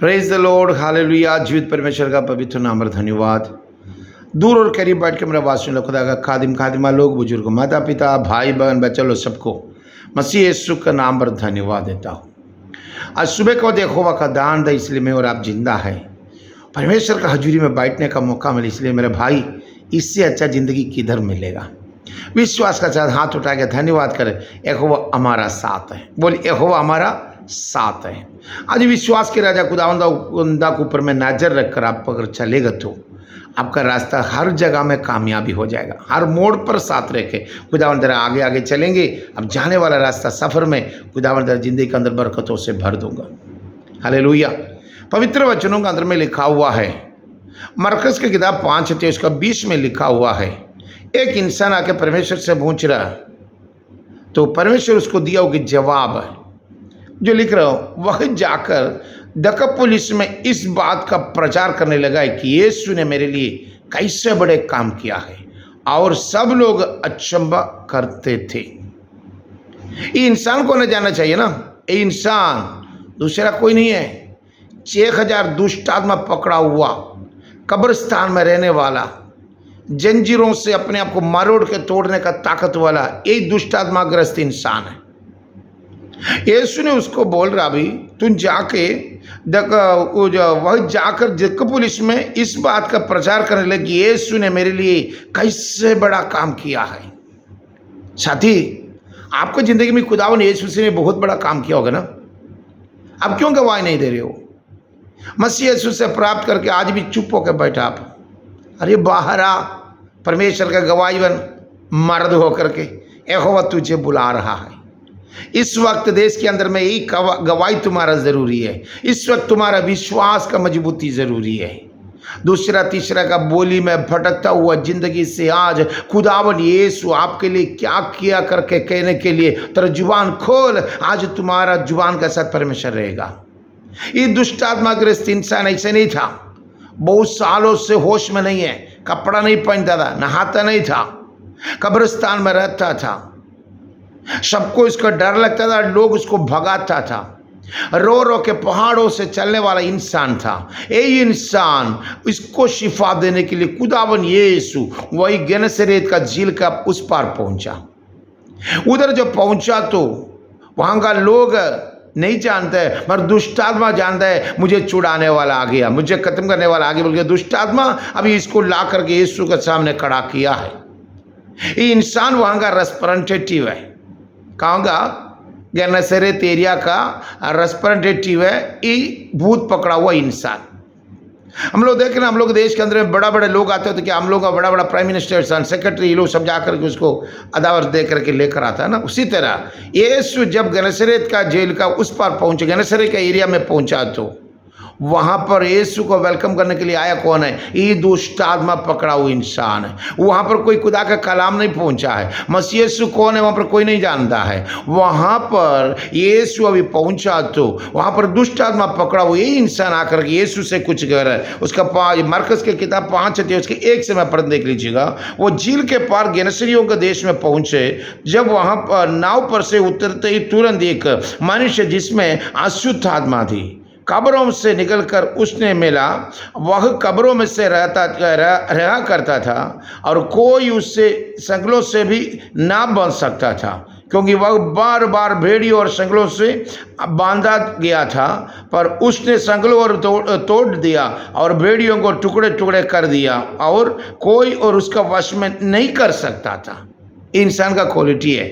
Praise the Lord, hallelujah. जीवित परमेश्वर का पवित्र नाम पर धन्यवाद। दूर और करीब बैठ के मेरा वासन लो, खुदा का खादिम खादिमा लोग, बुजुर्ग, माता पिता, भाई बहन, बच्चे लोग, सबको मसीह यीशु का नाम पर धन्यवाद देता हूँ। आज सुबह को यहोवा का दान दे, इसलिए मैं और आप जिंदा है। परमेश्वर का हजूरी में बैठने का मौका मिले, इसलिए मेरे भाई, इससे अच्छा ज़िंदगी किधर मिलेगा। विश्वास का साथ हाथ उठा के धन्यवाद करें। यहोवा हमारा साथ है। बोल, यहोवा हमारा साथ है। आज विश्वास के राजा खुदावंदा के ऊपर में नजर रखकर आप अगर चलेगा तो आपका रास्ता हर जगह में कामयाबी हो जाएगा। हर मोड़ पर साथ रह के खुदावंद आगे आगे चलेंगे। अब जाने वाला रास्ता सफ़र में खुदावंद जिंदगी के अंदर बरकतों से भर दूंगा। हालेलुया। पवित्र वचनों के अंदर में लिखा हुआ है, मरकस की किताब 5 अध्याय उसका 20 में लिखा हुआ है, एक इंसान आके परमेश्वर से पूछ रहा तो परमेश्वर उसको दिया होगी जवाब जो लिख रहा हूँ। वह जाकर दकापुलिस में इस बात का प्रचार करने लगा है कि यीशु ने मेरे लिए कैसे बड़े काम किया है, और सब लोग अचंभा करते थे। ये इंसान को न जाना चाहिए ना। ये इंसान दूसरा कोई नहीं है। 6000 दुष्ट आत्मा पकड़ा हुआ, कब्रिस्तान में रहने वाला, जंजीरों से अपने आप को मरोड़ के तोड़ने का ताकत वाला एक दुष्ट आत्माग्रस्त इंसान है। यीशु ने उसको बोल रहा, अभी तुम जाके वह जाकर दकापुलिस में इस बात का प्रचार करने लगी, यीशु ने मेरे लिए कैसे बड़ा काम किया है। साथी, आपको जिंदगी में खुदावन यीशु ने बहुत बड़ा काम किया होगा ना। अब क्यों गवाही नहीं दे रहे हो? मसीह यीशु से प्राप्त करके आज भी चुप होकर बैठा आप। अरे बाहर आ, परमेश्वर का गवाही बन, मर्द होकर के। यहोवा तुझे बुला रहा है। इस वक्त देश के अंदर में एक गवाही तुम्हारा ज़रूरी है। इस वक्त तुम्हारा विश्वास का मजबूती ज़रूरी है। दूसरा तीसरा का बोली में भटकता हुआ जिंदगी से आज खुदावन यीशु आपके लिए क्या किया करके कहने के लिए तेरा जुबान खोल। आज तुम्हारा जुबान का साथ परमेश्वर रहेगा। ये दुष्ट आत्माग्रस्त इंसान ऐसे नहीं था। बहुत सालों से होश में नहीं है, कपड़ा नहीं पहनता था, नहाता नहीं था, कब्रिस्तान में रहता था, सबको इसका डर लगता था, लोग उसको भगाता था, रो रो के पहाड़ों से चलने वाला इंसान था। ये इंसान इसको शिफा देने के लिए खुदावन यीशु वही गेनेसरेत का झील का उस पार पहुंचा। उधर जब पहुंचा तो वहां का लोग नहीं जानते, मगर दुष्ट आत्मा जानता है मुझे छुड़ाने वाला आ गया, मुझे खत्म करने वाला आ गया, बल्कि दुष्ट आत्मा अभी इसको ला करके यीशु के सामने खड़ा किया है। ये इंसान वहां का रिप्रेजेंटेटिव है। कहाँ का? गेनेसरेत एरिया का रिप्रेजेंटेटिव है ये भूत पकड़ा हुआ इंसान। हम लोग देख रहे हैं, हम लोग देश के अंदर में बड़ा बड़े लोग आते हैं तो क्या हम लोग का बड़ा बड़ा प्राइम मिनिस्टर, सेक्रेटरी, ये लोग सब जा करके उसको अदावत दे करके लेकर आता है ना। उसी तरह यीशु जब गेनेसरेत का जेल का उस पार पहुंचे, गेनेसरेत के एरिया में पहुंचा तो वहां पर यीशु को वेलकम करने के लिए आया कौन है? ये दुष्ट आत्मा पकड़ा हुआ इंसान है। वहां पर कोई खुदा का कलाम नहीं पहुंचा है। मसीह यीशु कौन है वहां पर कोई नहीं जानता है। वहां पर यीशु अभी पहुंचा तो वहां पर दुष्ट आत्मा पकड़ा हुआ ये इंसान आकर के यीशु से कुछ कह रहा है। उसका मरकस की किताब 5 अध्याय उसके 1 से मैं पढ़ देख लीजिएगा। वो झील के पार गेनेसरियों के देश में पहुंचे। जब वहां पर नाव पर से उतरते ही तुरंत एक मनुष्य जिसमें अशुद्ध आत्मा थी कब्रों से निकलकर उसने मिला। वह कब्रों में से रहा करता था और कोई उससे संगलों से भी ना बंध सकता था, क्योंकि वह बार बार भेड़ियों और संगलों से बांधा गया था। पर उसने संगलों और तोड़ दिया और भेड़ियों को टुकड़े टुकड़े कर दिया, और कोई और उसका वश में नहीं कर सकता था। इंसान का क्वालिटी है,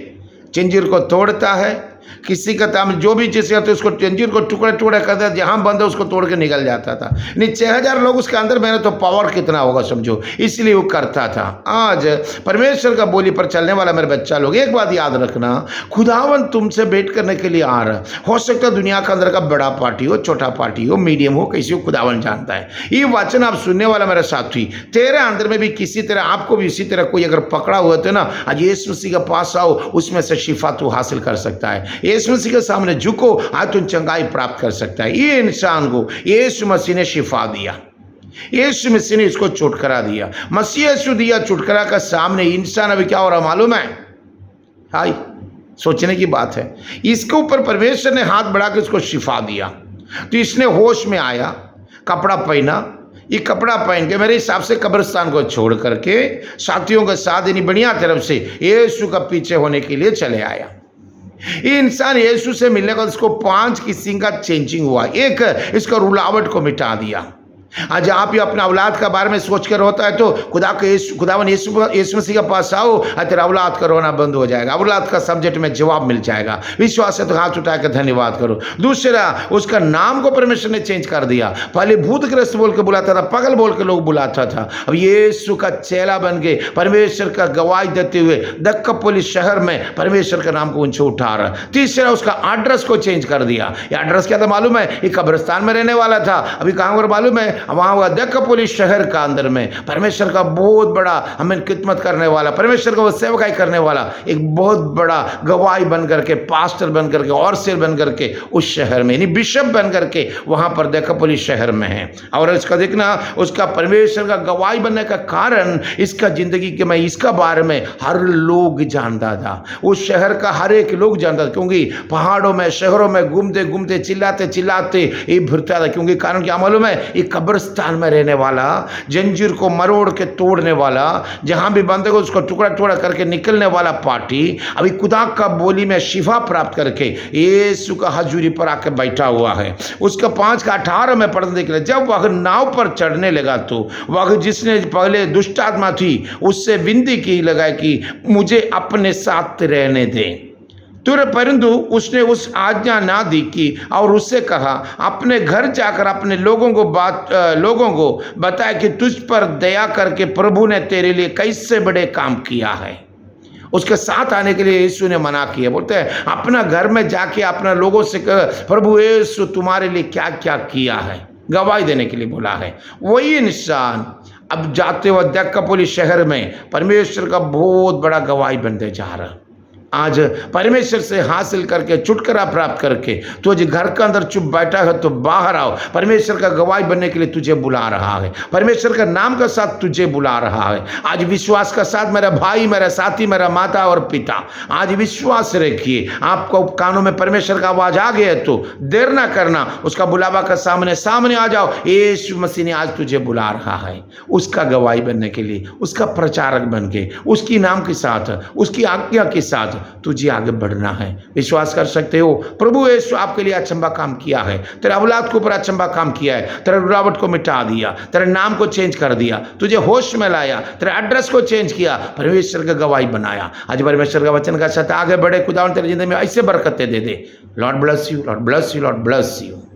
जंजीर को तोड़ता है। किसी का काम जो भी चीज़ करते उसको जंजीर को टुकड़े टुकड़े कर देता, जहाँ बंद है उसको तोड़ के निकल जाता था। नहीं 6000 लोग उसके अंदर में, तो पावर कितना होगा समझो, इसलिए वो करता था। आज परमेश्वर का बोली पर चलने वाला मेरे बच्चा लोग, एक बात याद रखना, खुदावन तुमसे भेंट करने के लिए आ रहा। हो सकता है दुनिया के अंदर का बड़ा पार्टी हो, छोटा पार्टी हो, मीडियम हो, किसी को खुदावन जानता है। ये वचन आप सुनने वाला मेरा साथी, तेरे अंदर में भी किसी तरह आपको भी इसी तरह कोई अगर पकड़ा हुआ तो ना, आज यीशु मसीह के पास आओ, उसमें से शिफा तू हासिल कर सकता है। यीशु मसीह के सामने झुको, आज तुम चंगाई प्राप्त कर सकता है। ये इंसान को यीशु मसीह ने शिफा दिया, यीशु मसीह ने इसको छुटकारा दिया। मसीह यीशु दिया छुटकारा का सामने इंसान अभी क्या हो रहा मालूम है? हाय, सोचने की बात है। इसके ऊपर परमेश्वर ने हाथ बढ़ा के उसको शिफा दिया। तो इसने होश में आया, कपड़ा पहना, ये कपड़ा पहन के मेरे हिसाब से कब्रिस्तान को छोड़ करके साथियों के साथ यानी बढ़िया तरफ से यीशु का पीछे होने के लिए चले आया। ये इंसान यीशु से मिलने का उसको 5 किस्म का चेंजिंग हुआ। एक, इसका रुलावट को मिटा दिया। आज आप ही अपने औलाद का बारे में सोच कर होता है तो खुदावन यीशु मसीह के पास आओ, तेरा औलाद का रोना बंद हो जाएगा, औलाद का सब्जेक्ट में जवाब मिल जाएगा। विश्वास है तो हाथ उठा कर धन्यवाद करो। दूसरा, उसका नाम को परमेश्वर ने चेंज कर दिया। पहले भूतग्रस्त बोल के बुलाता था, पागल बोल के लोग बुलाता था, अब यीशु का चेला बन के परमेश्वर का गवाही देते हुए दक्कापोलिस शहर में परमेश्वर का नाम को ऊंचे उठा रहा। तीसरा, उसका एड्रेस को चेंज कर दिया। ये एड्रेस क्या था मालूम है? ये कब्रिस्तान में रहने वाला था, अभी कहाँ पर मालूम है? वहां हुआ दक्कापोलिस शहर का अंदर में परमेश्वर का बहुत बड़ा हमें खिदमत करने वाला, परमेश्वर का वो सेवकाई करने वाला एक बहुत बड़ा गवाही बन करके, पास्टर बन करके, ओवरसीयर बन करके उस शहर में यानी बिशप बन करके वहां पर दक्कापोलिस शहर में है। और इसका देखना, उसका परमेश्वर का गवाही बनने का कारण इसका जिंदगी के मैं इसका बारे में हर लोग जानता था, उस शहर का हर एक लोग जानता था, क्योंकि पहाड़ों में शहरों में घूमते घूमते चिल्लाते चिल्लाते ये फिरता था। क्योंकि कारण क्या मालूम है? ये कब्रिस्तान में रहने वाला, जंजीर को मरोड़ के तोड़ने वाला, जहां भी बंदे को उसको टुकड़ा टुकड़ा करके निकलने वाला पार्टी अभी खुदा का बोली में शिफा प्राप्त करके यीशु का हजूरी पर आकर बैठा हुआ है। उसका 5 का 18 में पढ़ने देखिए, जब वह नाव पर चढ़ने लगा तो वह जिसने पहले दुष्ट आत्मा थी उससे विनती की लगा कि मुझे अपने साथ रहने दे, परंतु उसने उस आज्ञा ना दी की और उससे कहा अपने घर जाकर अपने लोगों को बताया कि तुझ पर दया करके प्रभु ने तेरे लिए कैसे बड़े काम किया है। उसके साथ आने के लिए यीशु ने मना किया। बोलते हैं अपना घर में जाके अपना लोगों से कह प्रभु यीशु तुम्हारे लिए क्या क्या किया है, गवाही देने के लिए बोला है। वही इंसान अब जाते हुए दक्कापोलिस शहर में परमेश्वर का बहुत बड़ा गवाही बनते जा रहा। आज परमेश्वर से हासिल करके छुटकारा प्राप्त करके तो जो घर के अंदर चुप बैठा है तो बाहर आओ, परमेश्वर का गवाही बनने के लिए तुझे बुला रहा है, परमेश्वर का नाम का साथ तुझे बुला रहा है। आज विश्वास का साथ मेरा भाई, मेरा साथी, मेरा माता और पिता, आज विश्वास रखिए। आपको कानों में परमेश्वर का आवाज आ गया है तो देर ना करना, उसका बुलावा का सामने आ जाओ। यीशु मसीह ने आज तुझे बुला रहा है उसका गवाही बनने के लिए, उसका प्रचारक बन के, उसकी नाम के साथ, उसकी आज्ञा के साथ तुझे आगे बढ़ना है। विश्वास कर सकते हो प्रभु यीशु आपके लिए अचंबा काम किया है, तेरे औलाद के ऊपर अचंबा काम किया है, तेरे रुकावट को मिटा दिया, तेरे नाम को चेंज कर दिया, तुझे होश में लाया, तेरे एड्रेस को चेंज किया, परमेश्वर का गवाही बनाया। आज परमेश्वर का वचन का साथ आगे बढ़े, खुदा तेरे जिंदगी में ऐसे बरकतें दे दे। Lord bless you, Lord bless you, Lord bless you.